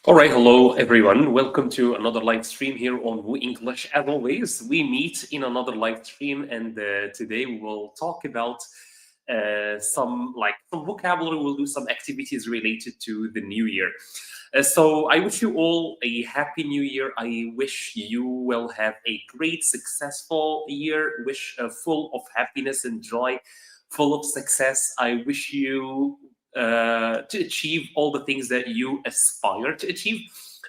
All right, hello everyone. Welcome to another live stream here on WooEnglish. As always, we meet in another live stream, and today we will talk about some vocabulary. We'll do some activities related to the new year. So I wish you all a happy new year. I wish you will have a great, successful year. Wish full of happiness and joy, full of success. I wish you to achieve all the things that you aspire to achieve.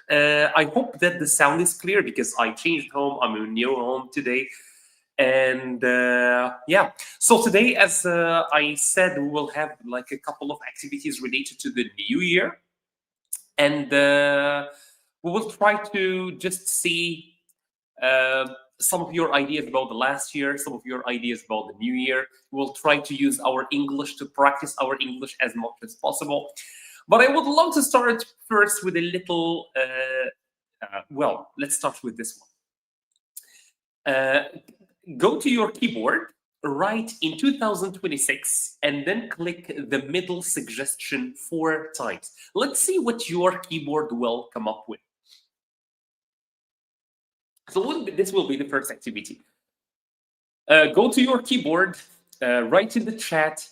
I hope that the sound is clear because I changed home. I'm in a new home today. And yeah, so today, as I said, we will have like a couple of activities related to the new year. And we will try to just see some of your ideas about the last year, some of your ideas about the new year. We'll try to use our English to practice our English as much as possible. But I would love to start first with a little, well, let's start with this one. Go to your keyboard, write in 2026, and then click the middle suggestion 4 times. Let's see what your keyboard will come up with. So this will be the first activity. Go to your keyboard, write in the chat,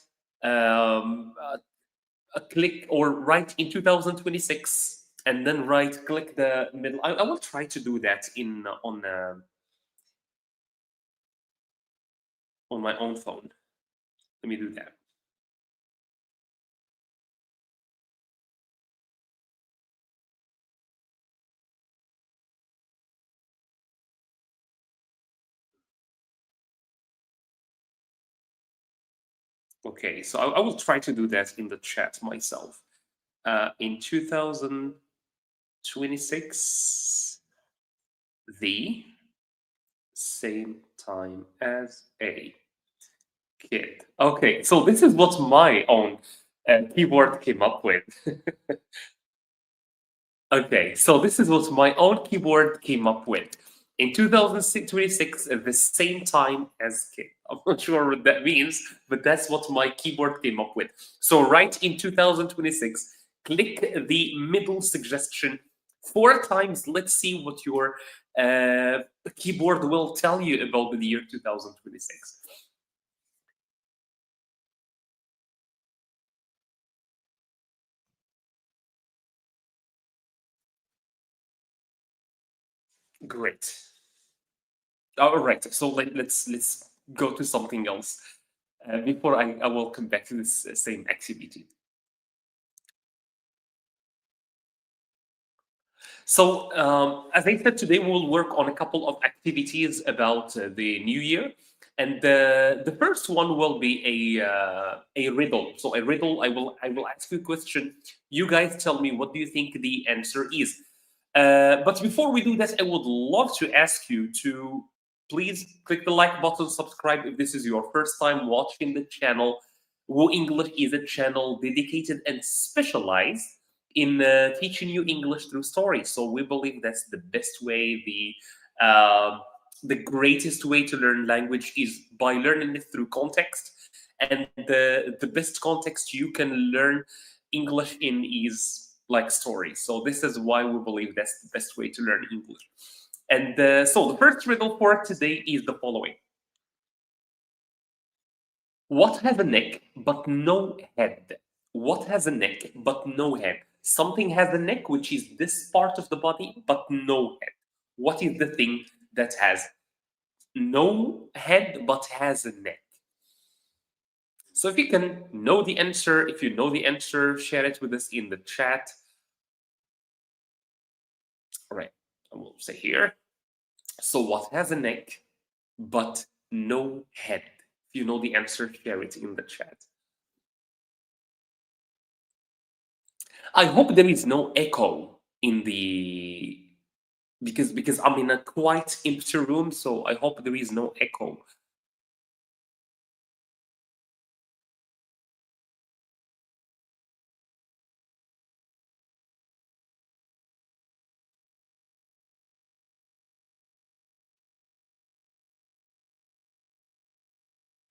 click or write in 2026, and then click the middle. I will try to do that on my own phone. Let me do that. Okay, so I will try to do that in the chat myself. In 2026, the same time as a kid. Okay, so this is what my own keyboard came up with. Okay, so this is what my own keyboard came up with. In 2026, at the same time as kid. I'm not sure what that means, but that's what my keyboard came up with. So write in 2026, click the middle suggestion 4 times. Let's see what your keyboard will tell you about the year 2026. Great. All right, so let's go to something else before I will come back to this same activity. So as I said, today we'll work on a couple of activities about the new year, and the first one will be a riddle. So a riddle, I will ask you a question. You guys tell me what do you think the answer is. But before we do that, I would love to ask you to please click the like button, subscribe if this is your first time watching the channel. WooEnglish is a channel dedicated and specialized in teaching you English through stories. So we believe that's the best way, the greatest way to learn language is by learning it through context. And the best context you can learn English in is like stories. So this is why we believe that's the best way to learn English. And so the first riddle for today is the following. What has a neck but no head? What has a neck but no head? Something has a neck, which is this part of the body, but no head. What is the thing that has no head but has a neck? So if you can know the answer, if you know the answer, share it with us in the chat. All right, I will say here. So what has a neck but no head? If you know the answer, share it in the chat. I hope there is no echo in the because I'm in a quite empty room, so I hope there is no echo.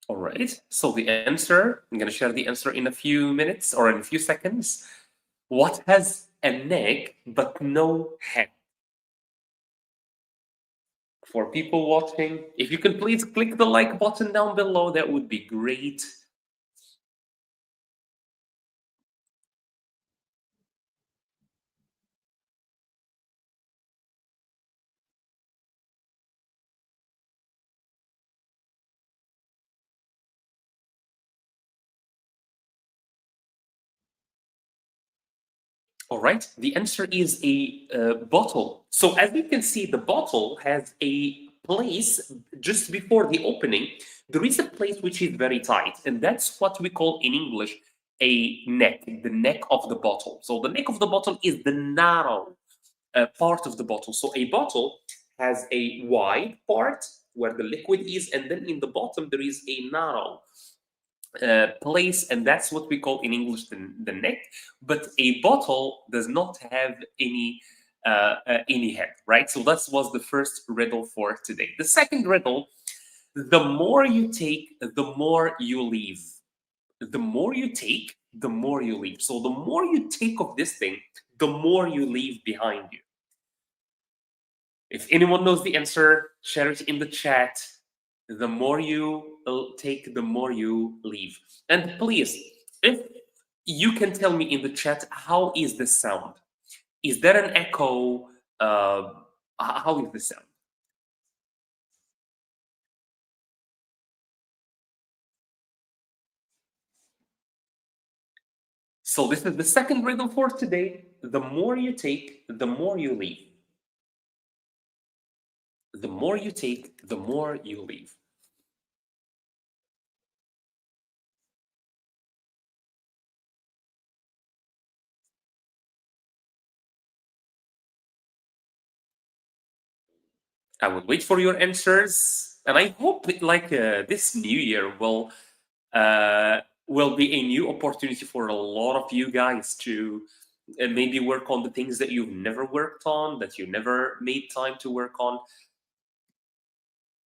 All right, so the answer, I'm going to share the answer in a few minutes or in a few seconds. What has a neck but no head? For people watching, if you can please click the like button down below, that would be great. All right, the answer is a bottle. So as you can see, the bottle has a place just before the opening. There is a place which is very tight, and that's what we call in English a neck, the neck of the bottle. So the neck of the bottle is the narrow part of the bottle. So a bottle has a wide part where the liquid is, and then in the bottom there is a narrow place, and that's what we call in English the neck. But a bottle does not have any head, right? So that was the first riddle for today. The second riddle: the more you take, the more you leave. The more you take, the more you leave. So the more you take of this thing, the more you leave behind you. If anyone knows the answer, share it in the chat. The more you take, the more you leave. And please, if you can tell me in the chat, how is the sound? Is there an echo? How is the sound? So this is the second riddle for today. The more you take, the more you leave. The more you take, the more you leave. I will wait for your answers, and I hope this new year will be a new opportunity for a lot of you guys to maybe work on the things that you've never worked on, that you never made time to work on.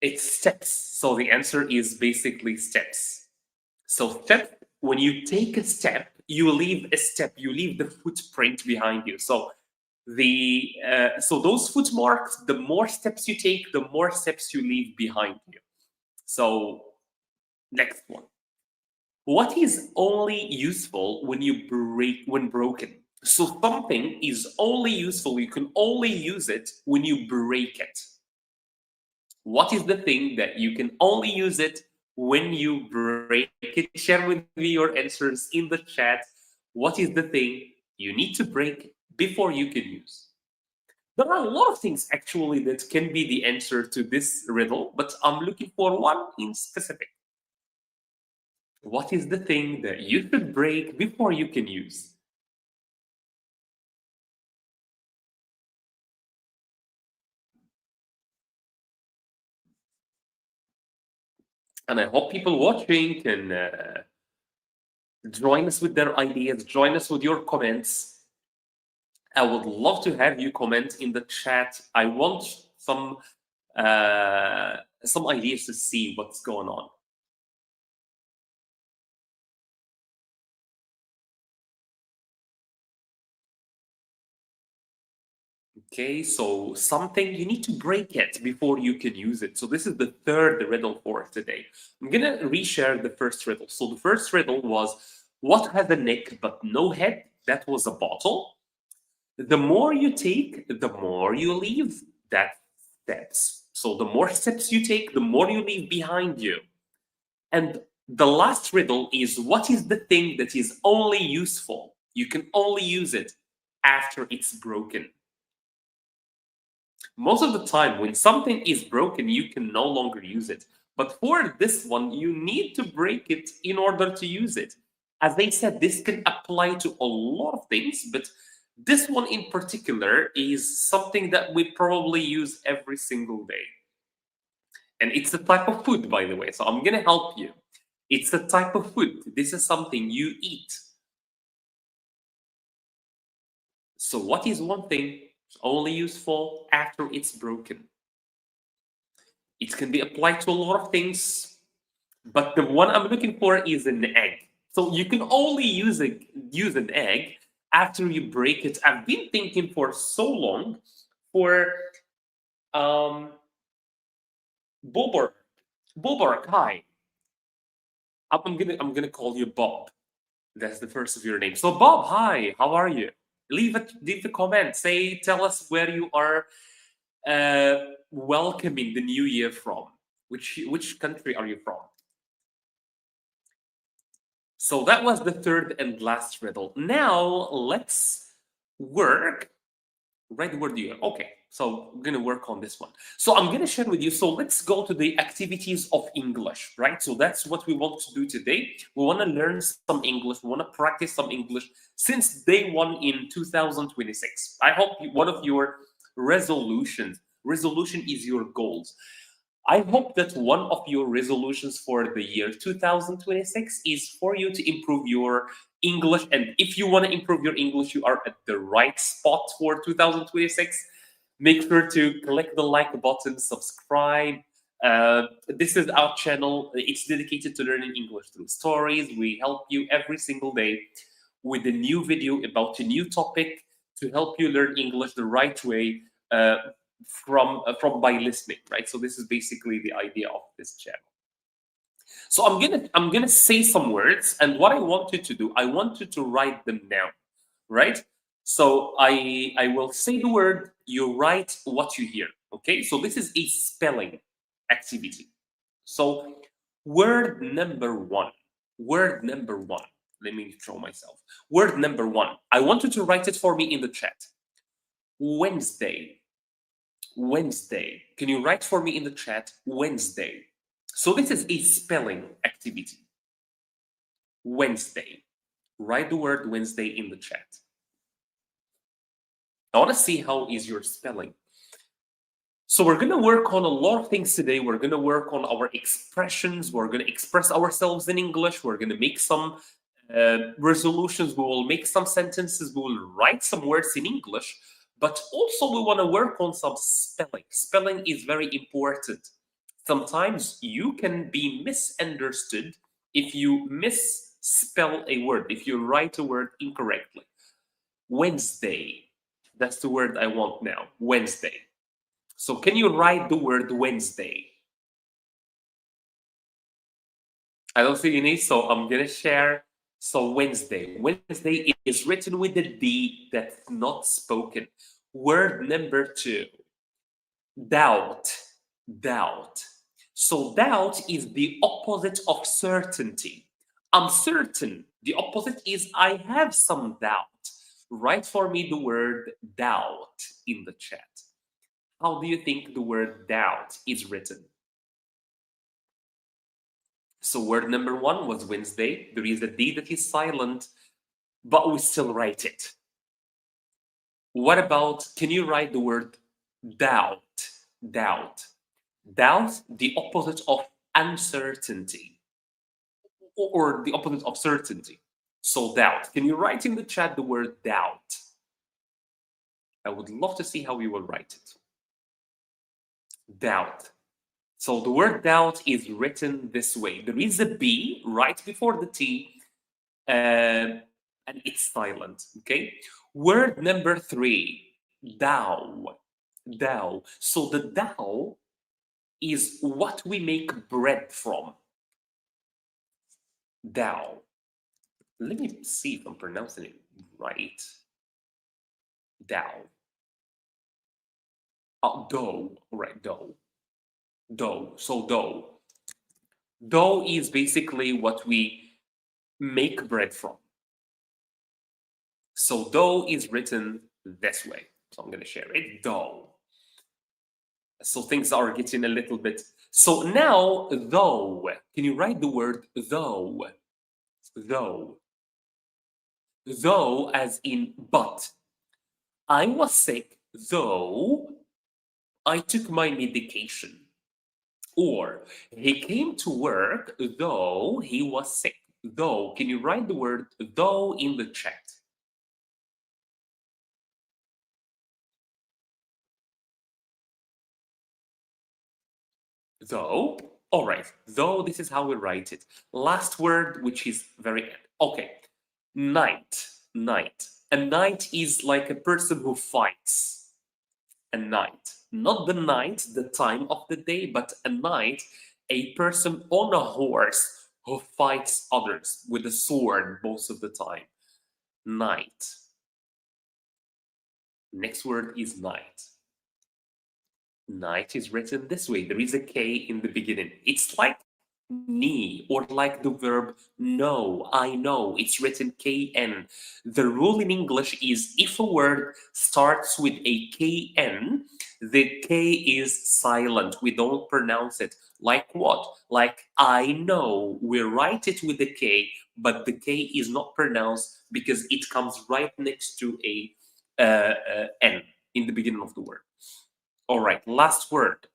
It's steps. So the answer is basically steps. So step, when you take a step, you leave a step, you leave the footprint behind you. So so those foot marks, the more steps you take, the more steps you leave behind you. So next one. What is only useful when broken? So something is only useful, you can only use it when you break it. What is the thing that you can only use it when you break it? Share with me your answers in the chat. What is the thing you need to break before you can use? There are a lot of things actually that can be the answer to this riddle, but I'm looking for one in specific. What is the thing that you should break before you can use? And I hope people watching can join us with their ideas, join us with your comments. I would love to have you comment in the chat. I want some ideas to see what's going on. Okay, so something you need to break it before you can use it. So this is the third riddle for today. I'm gonna reshare the first riddle. So the first riddle was, what has a neck but no head? That was a bottle. The more you take, the more you leave. That steps. So the more steps you take, the more you leave behind you. And the last riddle is, what is the thing that is only useful? You can only use it after it's broken. Most of the time, when something is broken, you can no longer use it. But for this one, you need to break it in order to use it. As they said, this can apply to a lot of things, but this one in particular is something that we probably use every single day. And it's a type of food, by the way, so I'm gonna help you. It's a type of food. This is something you eat. So what is one thing only useful after it's broken? It can be applied to a lot of things, but the one I'm looking for is an egg. So you can only use an egg after you break it. I've been thinking for so long for um Bobor. Bobor, hi. I'm gonna call you Bob. That's the first of your name. So Bob, hi, how are you? Leave a comment. Tell us where you are welcoming the new year from. Which country are you from? So that was the third and last riddle. Now let's work. Write the word year. Okay. So I'm gonna work on this one. So I'm gonna share with you. So let's go to the activities of English, right? So that's what we want to do today. We want to learn some English. We want to practice some English since day one in 2026. I hope one of your resolution is your goals. I hope that one of your resolutions for the year 2026 is for you to improve your English. And if you want to improve your English, you are at the right spot for 2026. Make sure to click the like button, subscribe. This is our channel. It's dedicated to learning English through stories. We help you every single day with a new video about a new topic to help you learn English the right way. From by listening, right? So this is basically the idea of this channel. So I'm gonna say some words, and what I want you to do, I want you to write them down, right? So I will say the word, you write what you hear. Okay, so this is a spelling activity. So word number one. Word number one. Let me show myself. Word number one. I want you to write it for me in the chat. Wednesday. Wednesday. Can you write for me in the chat? Wednesday. So this is a spelling activity. Wednesday. Write the word Wednesday in the chat. I want to see how is your spelling. So we're going to work on a lot of things today. We're going to work on our expressions. We're going to express ourselves in English. We're going to make some resolutions. We will make some sentences. We will write some words in English. But also we want to work on some spelling. Spelling is very important. Sometimes you can be misunderstood if you misspell a word, if you write a word incorrectly. Wednesday. That's the word I want now. Wednesday. So can you write the word Wednesday? I don't see any, so I'm going to share. So Wednesday. Wednesday is written with the D that's not spoken. Word number two. Doubt. Doubt. So doubt is the opposite of certainty. I'm certain. The opposite is I have some doubt. Write for me the word doubt in the chat. How do you think the word doubt is written? So word number one was Wednesday. There is a D that is silent, but we still write it. What about, can you write the word doubt? Doubt. Doubt, the opposite of uncertainty, or the opposite of certainty. So doubt. Can you write in the chat the word doubt? I would love to see how you will write it. Doubt. So the word doubt is written this way. There is a B right before the T, and it's silent, okay? Word number three, dough. Dough. So the dough is what we make bread from. Dough. Let me see if I'm pronouncing it right. Dough. Dough. Right, dough. Dough. So dough. Dough is basically what we make bread from. So dough is written this way. So I'm going to share it. Dough. So things are getting a little bit. So now, though. Can you write the word though? Though. Though as in but. I was sick, though I took my medication. Or he came to work, though he was sick. Though. Can you write the word though in the chat? Though. All right. Though, this is how we write it. Last word, which is very end. Okay. Night. Night. A knight is like a person who fights. A knight. Not the night, the time of the day, but a knight, a person on a horse who fights others with a sword most of the time. Knight. Next word is night. Night is written this way. There is a K in the beginning. It's like me, or like the verb know, I know. It's written KN. The rule in English is if a word starts with a KN, the K is silent. We don't pronounce it. Like what? Like I know. We write it with a K, but the K is not pronounced because it comes right next to a N in the beginning of the word. All right, last word.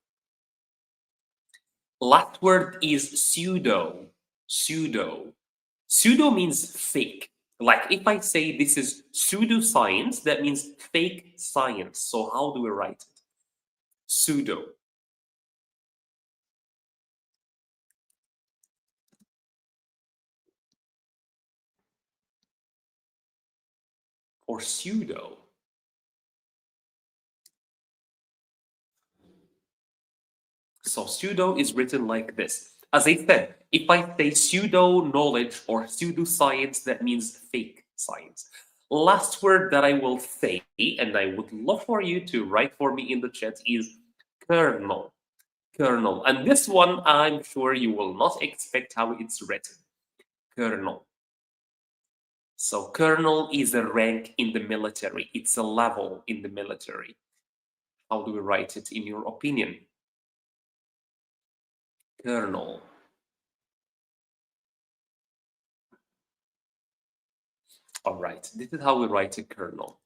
Last word is pseudo. Pseudo. Pseudo means fake. Like if I say this is pseudoscience, that means fake science. So how do we write it? Pseudo. Or pseudo. So pseudo is written like this. As I said, if I say pseudo knowledge or pseudoscience, that means fake science. Last word that I will say, and I would love for you to write for me in the chat, is kernel. Kernel. And this one, I'm sure you will not expect how it's written. Kernel. So kernel is a rank in the military. It's a level in the military. How do we write it in your opinion? Kernel. All right, this is how we write a kernel.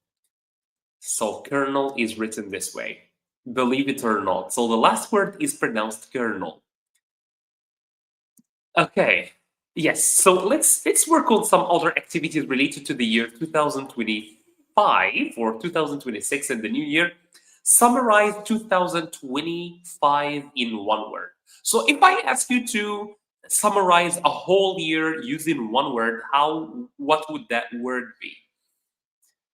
So kernel is written this way. Believe it or not. So the last word is pronounced kernel. Okay. Yes. So let's work on some other activities related to the year 2025 or 2026 and the new year. Summarize 2025 in one word. So if I ask you to summarize a whole year using one word, what would that word be?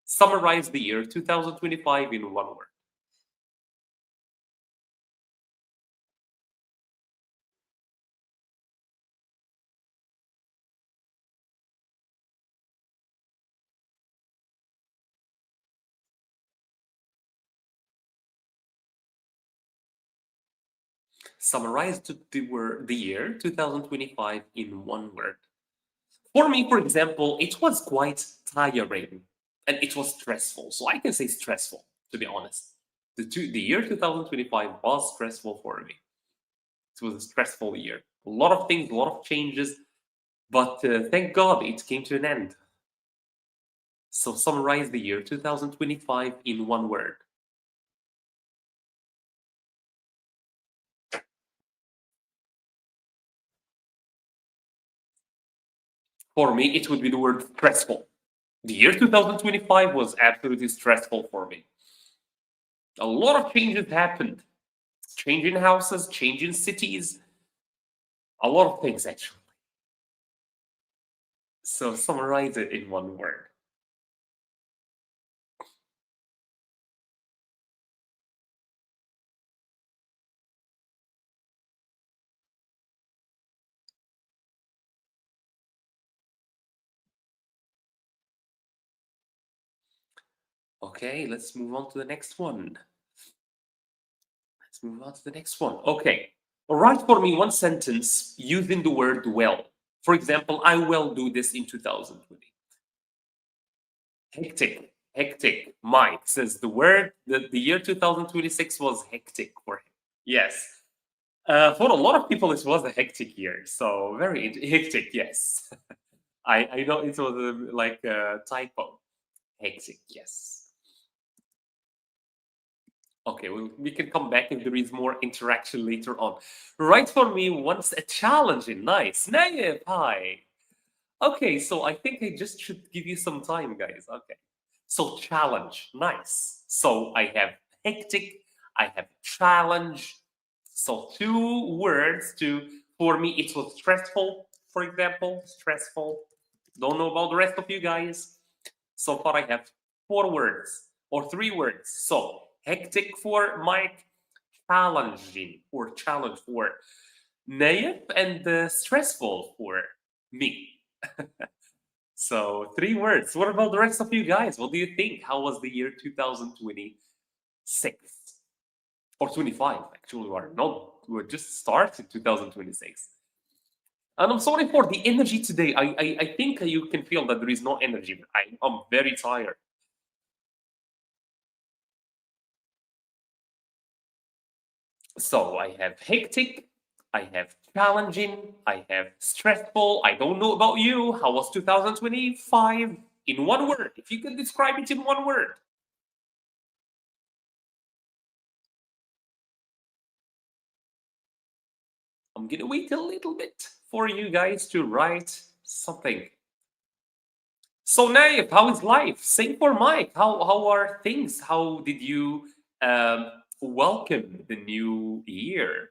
Summarize the year 2025 in one word. Summarize the year 2025 in one word. For me, for example, it was quite tiring and it was stressful. So I can say stressful, to be honest. The year 2025 was stressful for me. It was a stressful year. A lot of things, a lot of changes, but thank God it came to an end. So summarize the year 2025 in one word. For me, it would be the word stressful. The year 2025 was absolutely stressful for me. A lot of changes happened. Changing houses, changing cities, a lot of things actually. So summarize it in one word. Okay, let's move on to the next one. Let's move on to the next one. Okay, write for me one sentence using the word well. For example, I will do this in 2020. Hectic, hectic. Mike says the year 2026 was hectic for him. Yes. For a lot of people, it was a hectic year. So very hectic, yes. I know it was like a typo. Hectic, yes. Okay, well, we can come back if there is more interaction later on. Write for me once a challenging. Nice. Naif, hi. Okay, so I think I just should give you some time, guys. Okay. So challenge. Nice. So I have hectic, I have challenge. So two words to, for me, it was stressful, for example. Stressful. Don't know about the rest of you guys. So far, I have 4 words or 3 words. So hectic for Mike, challenging or challenge for Nayib, and stressful for me. So 3 words. What about the rest of you guys? What do you think? How was the year 2026 or 25? Actually, we're just started 2026. And I'm sorry for the energy today. I think you can feel that there is no energy. I'm very tired. So I have hectic, I have challenging, I have stressful. I don't know about you. How was 2025 in one word? If you can describe it in one word. I'm gonna wait a little bit for you guys to write something. So Naif, how is life? Same for Mike. How are things? How did you welcome the new year?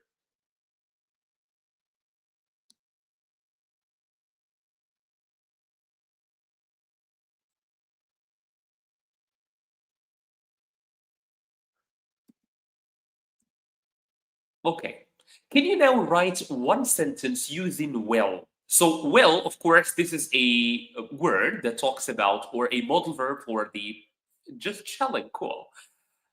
Okay. Can you now write one sentence using well? So, well, of course, this is a word that talks about or a modal verb for the just chilling, cool.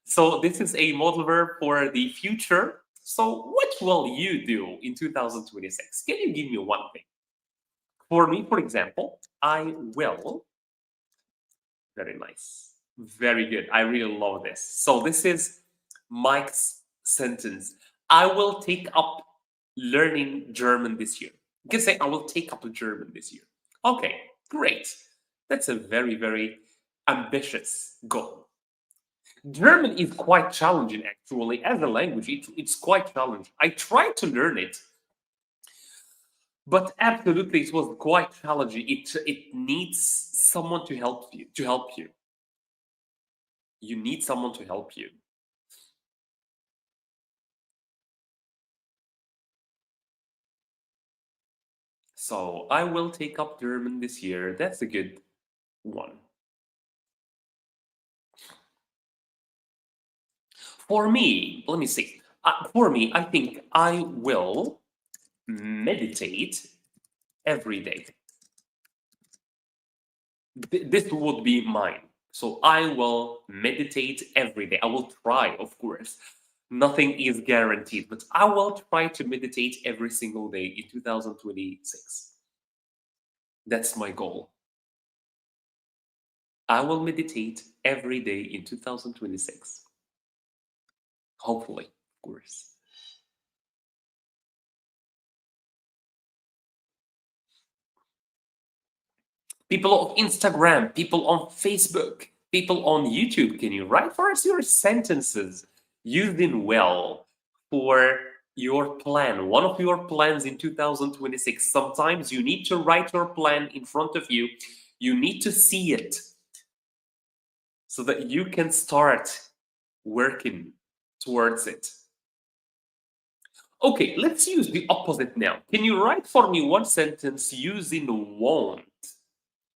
So, this is a modal verb for the future. So, what will you do in 2026? Can you give me one thing? For me, for example, I will. Very nice. Very good. I really love this. So, this is Mike's sentence. I will take up learning German this year. You can say, I will take up German this year. Okay, great. That's a very, very ambitious goal. German is quite challenging, actually, as a language. It's quite challenging. I tried to learn it, but absolutely, it was quite challenging. It needs someone to help you. You need someone to help you. So I will take up German this year. That's a good one. For me, let me see. For me, I think I will meditate every day. This would be mine. So I will meditate every day. I will try, of course. Nothing is guaranteed, but I will try to meditate every single day in 2026. That's my goal. I will meditate every day in 2026. Hopefully, of course. People on Instagram, people on Facebook, people on YouTube, can you write for us your sentences using well for your plan, one of your plans in 2026? Sometimes you need to write your plan in front of you. You need to see it so that you can start working towards it. Okay, let's use the opposite now. Can you write for me one sentence using won't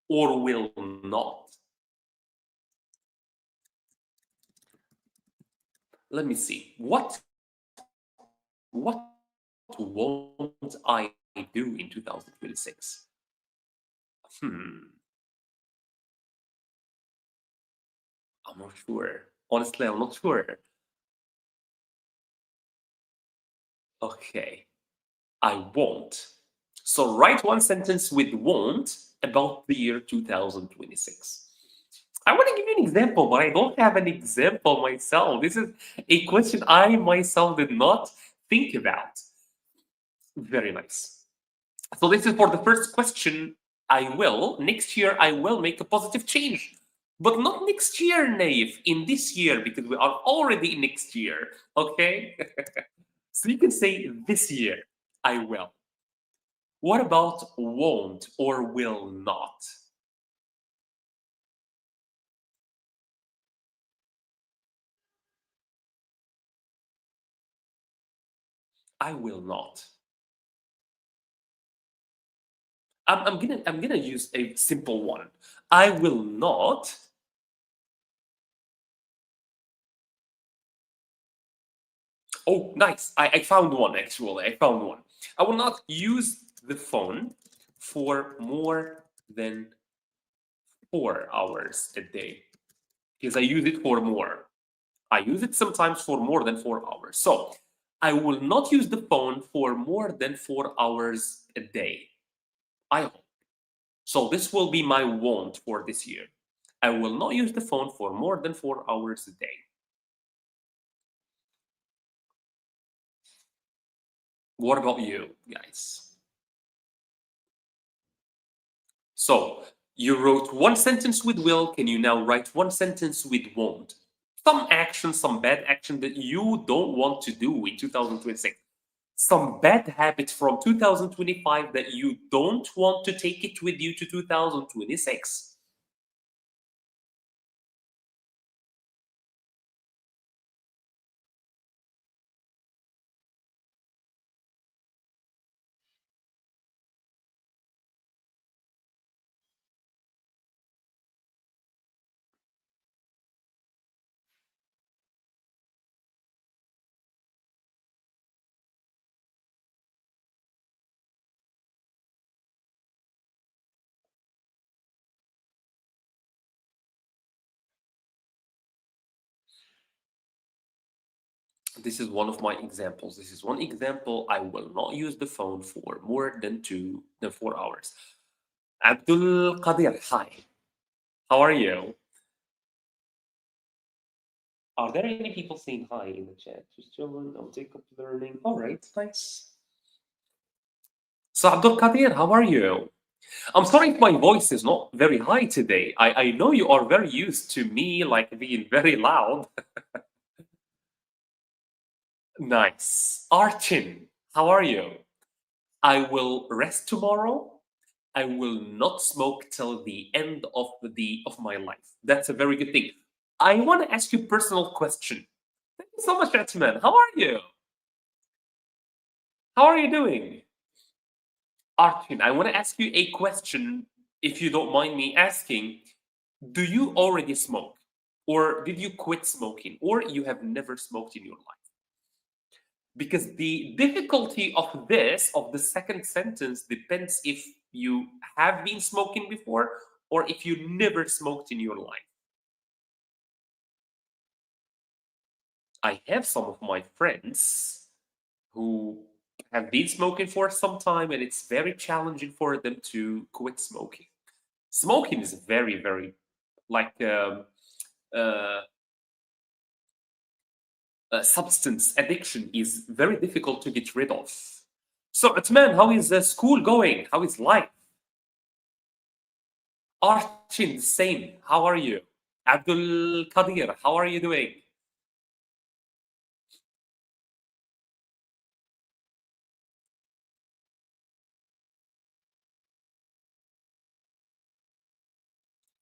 or will not? Let me see. What won't I do in 2026? Hmm, I'm not sure. Honestly, I'm not sure. Okay, I won't. So write one sentence with won't about the year 2026. I want to give you an example, but I don't have an example myself. This is a question I myself did not think about. Very nice. So this is for the first question. I will, next year, I will make a positive change. But not next year, Naif, in this year, because we are already in next year. Okay? So you can say this year, I will. What about won't or will not? I will not. I'm gonna use a simple one. I will not. Oh, nice. I found one actually. I found one. I will not use the phone for more than 4 hours a day because I use it for more. I use it sometimes for more than 4 hours. So I will not use the phone for more than 4 hours a day. I hope. So this will be my want for this year. I will not use the phone for more than 4 hours a day. What about you guys? So you wrote one sentence with will. Can you now write one sentence with won't? Some action, some bad action that you don't want to do in 2026. Some bad habit from 2025 that you don't want to take it with you to 2026. This is one of my examples. This is one example. I will not use the phone for more than 4 hours. Abdul Qadir, hi. How are you? Are there any people saying hi in the chat? Just chilling. I'll take up learning. All right, nice. So Abdul Qadir, how are you? I'm sorry if my voice is not very high today. I know you are very used to me like being very loud. Nice. Archin, how are you? I will rest tomorrow. I will not smoke till the end of my life. That's a very good thing. I want to ask you a personal question. Thank you so much, gentlemen. How are you? How are you doing? Archin, I want to ask you a question, if you don't mind me asking. Do you already smoke? Or did you quit smoking? Or you have never smoked in your life? Because the difficulty of the second sentence, depends if you have been smoking before or if you never smoked in your life. I have some of my friends who have been smoking for some time and it's very challenging for them to quit smoking. Smoking is very, very like uh, substance addiction is very difficult to get rid of. So, Atman, how is school going? How is life? Archin, the same. How are you? Abdul Qadir, how are you doing?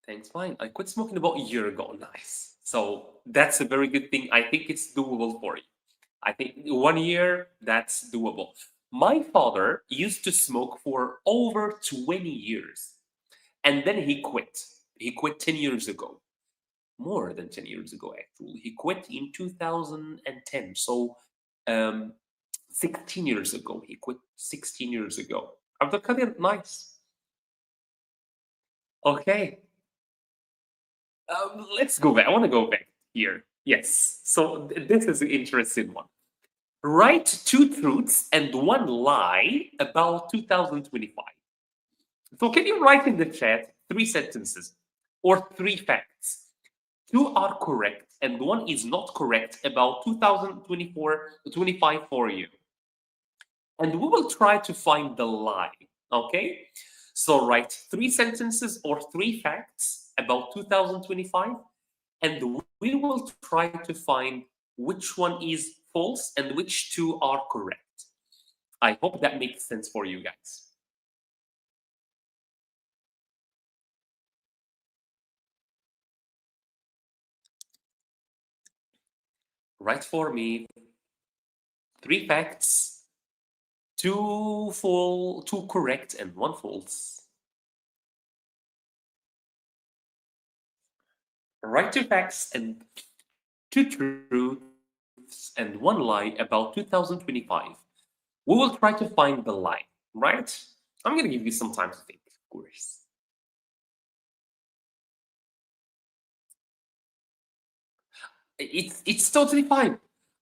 Thanks, fine. I quit smoking about a year ago. Nice. So that's a very good thing. I think it's doable for you. I think 1 year, that's doable. My father used to smoke for over 20 years and then he quit. He quit 10 years ago, more than 10 years ago, actually. He quit in 2010. So, um, 16 years ago. He quit 16 years ago. Abdul Qadir, nice. Okay. Let's go back. I want to go back here. Yes. So this is an interesting one. Write two truths and one lie about 2025. So can you write in the chat three sentences or three facts? Two are correct and one is not correct about 2024 25 for you. And we will try to find the lie. Okay? So write three sentences or three facts about 2025 and we will try to find which one is false and which two are correct. I hope that makes sense for you guys. Write for me three facts, Two correct and one false. Write two facts and two truths and one lie about 2025. We will try to find the lie, right? I'm gonna give you some time to think, of course. It's totally fine.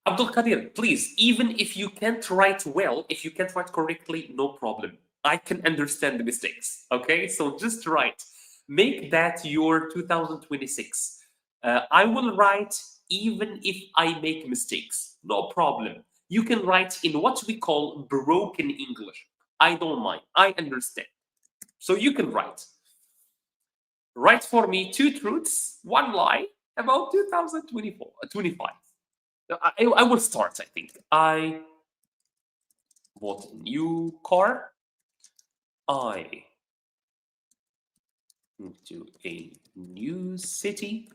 Abdul Qadir, please, even if you can't write well, if you can't write correctly, no problem. I can understand the mistakes. Okay, so just write. Make that your 2026. I will write even if I make mistakes. No problem. You can write in what we call broken English. I don't mind. I understand. So you can write. Write for me two truths, one lie about 2024, 25. I will start, I think. I bought a new car. I moved to a new city.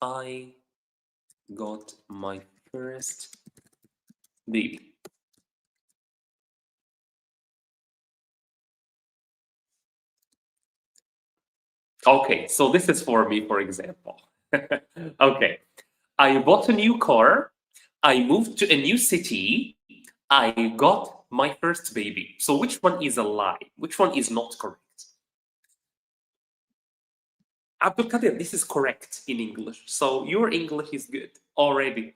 I got my first baby. Okay, so this is for me, for example. Okay, I bought a new car. I moved to a new city. I got my first baby. So which one is a lie? Which one is not correct? Abdul Qadir, this is correct in English. So your English is good already.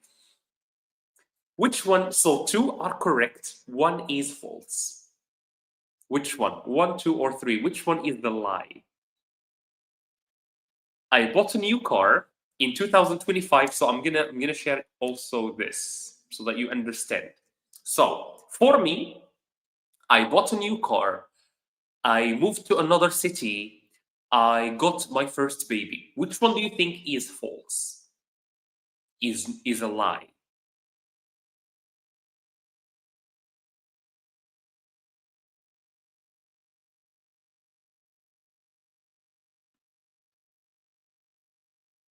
Which one? So two are correct, one is false. Which one? One, two, or three? Which one is the lie? I bought a new car in 2025, so I'm gonna share also this so that you understand. So for me, I bought a new car. I moved to another city. I got my first baby. Which one do you think is false? Is a lie?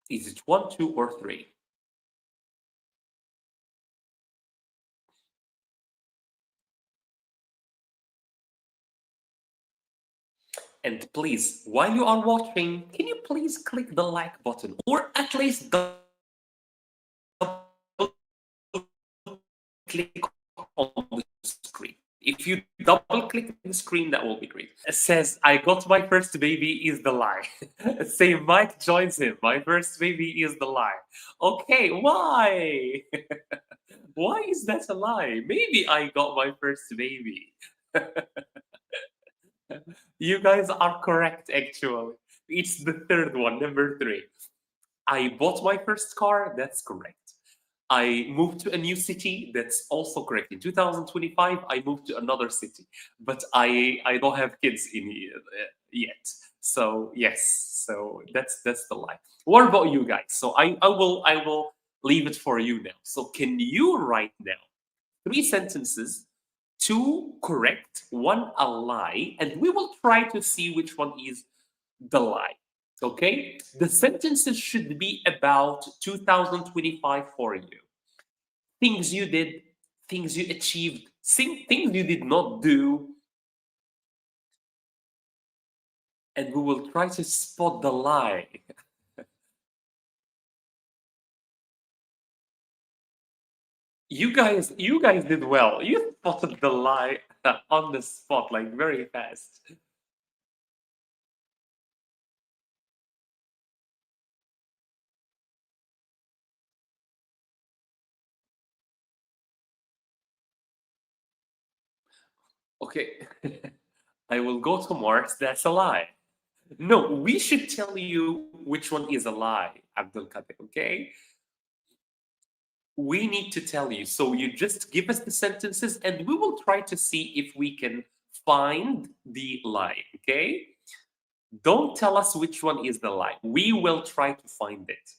Is it one, two, or three? And please, while you are watching, can you please click the like button or at least double click on the screen? If you double click the screen, that will be great. It says, I got my first baby is the lie. Say Mike joins him. My first baby is the lie. Okay, why? Why is that a lie? Maybe I got my first baby. You guys are correct, actually. It's the third one, number three. I bought my first car. That's correct. I moved to a new city. That's also correct. In 2025, I moved to another city, but I don't have kids in yet. So yes, so that's the lie. What about you guys? So I will leave it for you now. So can you write now three sentences, two correct, one a lie, and we will try to see which one is the lie. Okay? The sentences should be about 2025 for you. Things you did, things you achieved, things you did not do, and we will try to spot the lie. You guys did well. You spotted the lie on the spot, like very fast. Okay. I will go to Mars. That's a lie. No, we should tell you which one is a lie, Abdul Qadir, okay? We need to tell you. So you just give us the sentences and we will try to see if we can find the lie, okay? Don't tell us which one is the lie. We will try to find it.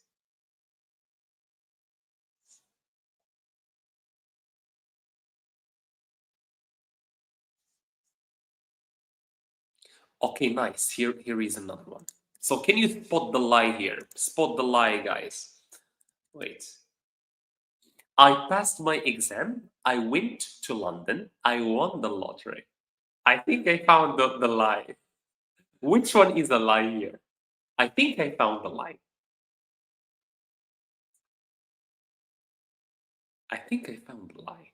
Okay, nice. Here is another one. So can you spot the lie here? Spot the lie, guys. Wait. I passed my exam I went to London. I won the lottery. I think I found the lie. Which one is a lie here? I think I found the lie. I think I found the lie.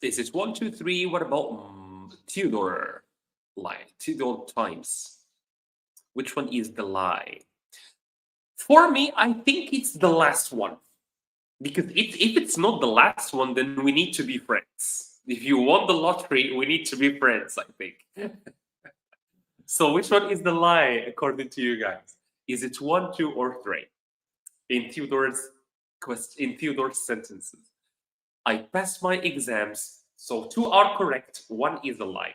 Is it one, two, three? What about Theodore lie? Theodore times. Which one is the lie? For me, I think it's the last one. Because if it's not the last one, then we need to be friends. If you won the lottery, we need to be friends, I think. So which one is the lie according to you guys? Is it one, two, or three? In Theodore's sentences. I passed my exams, so two are correct, one is a lie.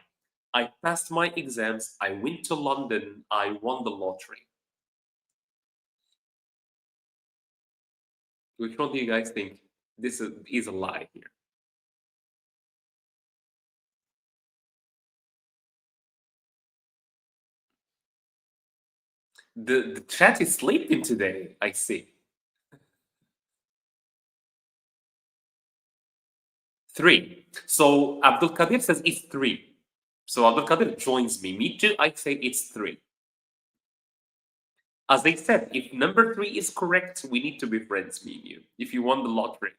I passed my exams, I went to London, I won the lottery. Which one do you guys think this is a lie here? The chat is sleeping today, I see. Three. So Abdul Qadir says it's three. So Abdul Qadir joins me. Me too, I say it's three. As they said, if number three is correct, we need to be friends, me and you. If you won the lottery,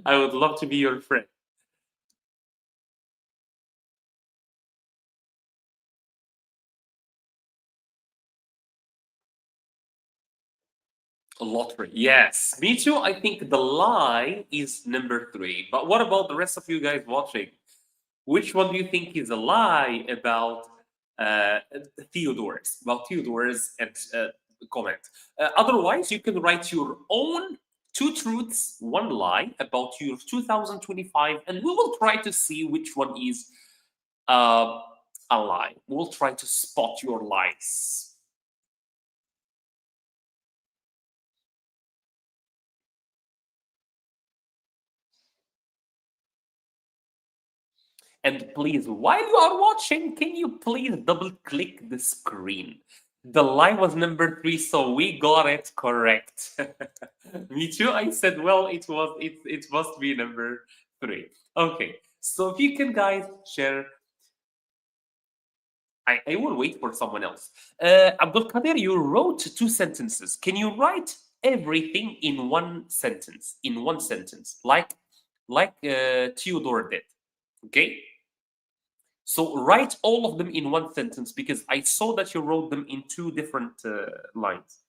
I would love to be your friend. A lottery, yes. Me too. I think the lie is number three. But what about the rest of you guys watching? Which one do you think is a lie about uh, Theodore's? About Theodore's and comment. Otherwise, you can write your own two truths, one lie about your 2025, and we will try to see which one is uh, a lie. We'll try to spot your lies. And please, while you are watching, can you please double click the screen? The line was number three, so we got it correct. Me too. I said, well, it must be number three. Okay. So if you can guys share, I will wait for someone else. Abdul Qadir, you wrote two sentences. Can you write everything in one sentence? In one sentence, like Theodore did. Okay. So write all of them in one sentence because I saw that you wrote them in two different lines.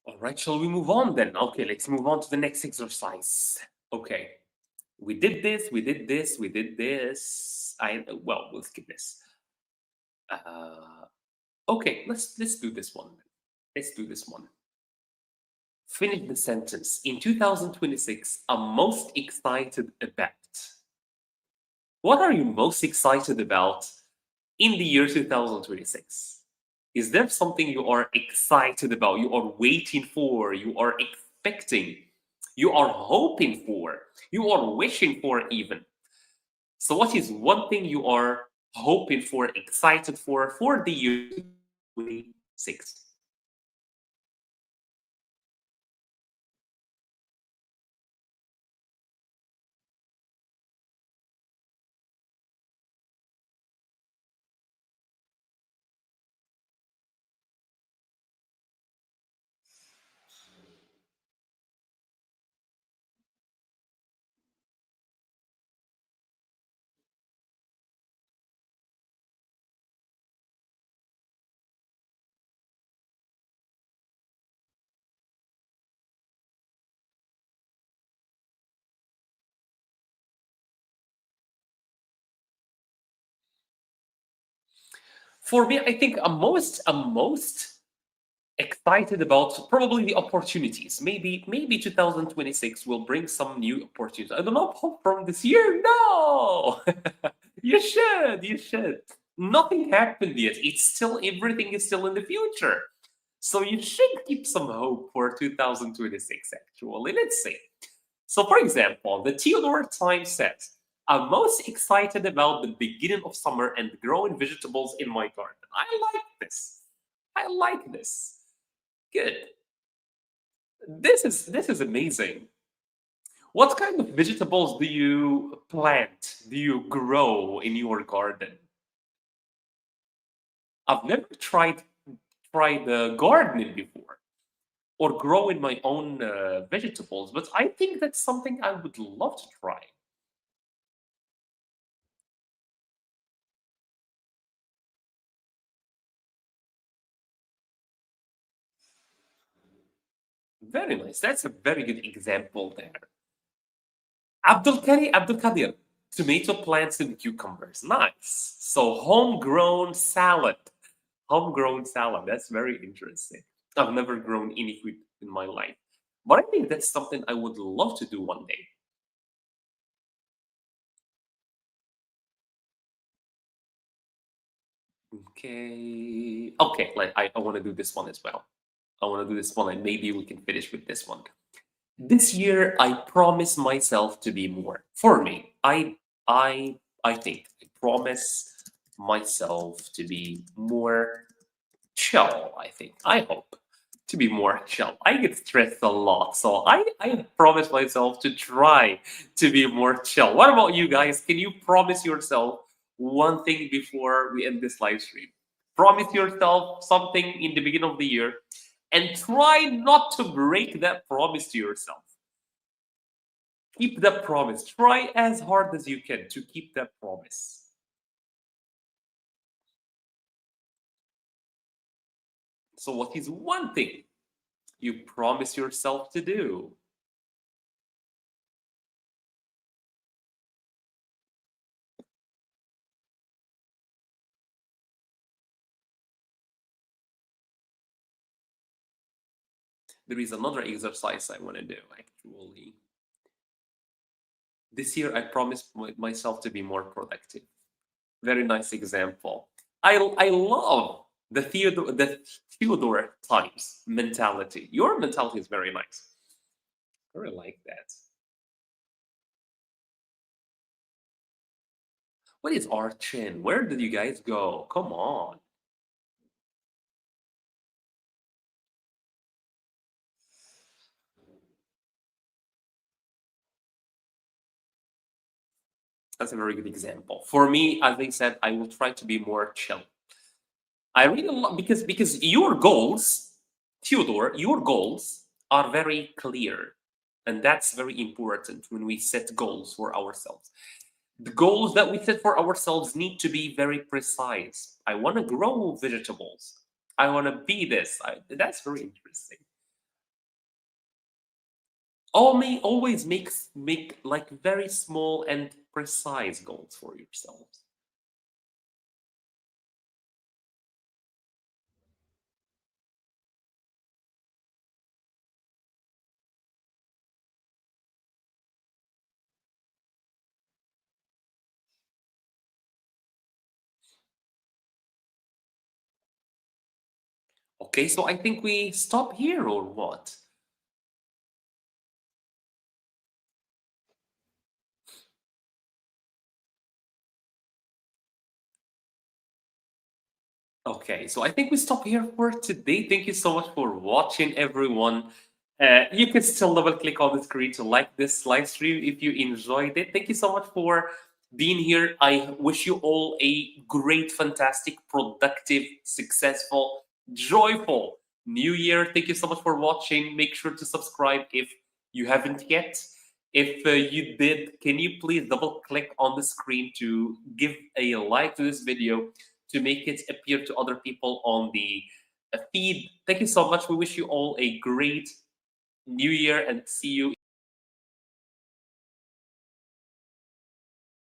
All right, shall we move on then? Okay, let's move on to the next exercise. Okay, we did this, we did this, we did this. We'll skip this. Okay, let's do this one. Let's do this one. Finish the sentence. In 2026, I'm most excited about. What are you most excited about in the year 2026? Is there something you are excited about, you are waiting for, you are expecting, you are hoping for, you are wishing for even? So, what is one thing you are hoping for, excited for the year 2026? For me, I think I'm most excited about probably the opportunities. Maybe 2026 will bring some new opportunities. I don't know hope from this year. No, you should. Nothing happened yet. It's still everything is still in the future. So you should keep some hope for 2026. Actually, let's see. So, for example, the Theodore Times says, I'm most excited about the beginning of summer and growing vegetables in my garden. I like this. I like this. Good. This is amazing. What kind of vegetables do you plant? Do you grow in your garden? I've never tried gardening before or growing my own vegetables, but I think that's something I would love to try. Very nice. That's a very good example there. Abdul Kadir, tomato plants and cucumbers. Nice. So homegrown salad. Homegrown salad. That's very interesting. I've never grown any food in my life. But I think that's something I would love to do one day. Okay. Okay, like I want to do this one as well. I want to do this one and maybe we can finish with this one. This year I promise myself to be more. For me, I think I promise myself to be more chill, I think. I hope to be more chill. I get stressed a lot, so I promise myself to try to be more chill. What about you guys? Can you promise yourself one thing before we end this live stream? Promise yourself something in the beginning of the year and try not to break that promise to yourself. Keep that promise. Try as hard as you can to keep that promise. So, what is one thing you promise yourself to do? There is another exercise I want to do actually. This year, I promised myself to be more productive. Very nice example. I love the Theodore times mentality. Your mentality is very nice. I really like that. What is our chin? Where did you guys go? Come on. That's a very good example. For me, as I said, I will try to be more chill. I really love because your goals, Theodore, your goals are very clear, and that's very important when we set goals for ourselves. The goals that we set for ourselves need to be very precise. I want to grow vegetables. I want to be this. That's very interesting. Always make like very small and precise goals for yourselves. Okay, so I think we stop here or what? Okay, so I think we stop here for today. Thank you so much for watching, everyone. You can still double click on the screen to like this live stream if you enjoyed it. Thank you so much for being here. I wish you all a great, fantastic, productive, successful, joyful new year. Thank you so much for watching. Make sure to subscribe if you haven't yet. If you did, can you please double click on the screen to give a like to this video to make it appear to other people on the feed. Thank you so much. We wish you all a great new year and see you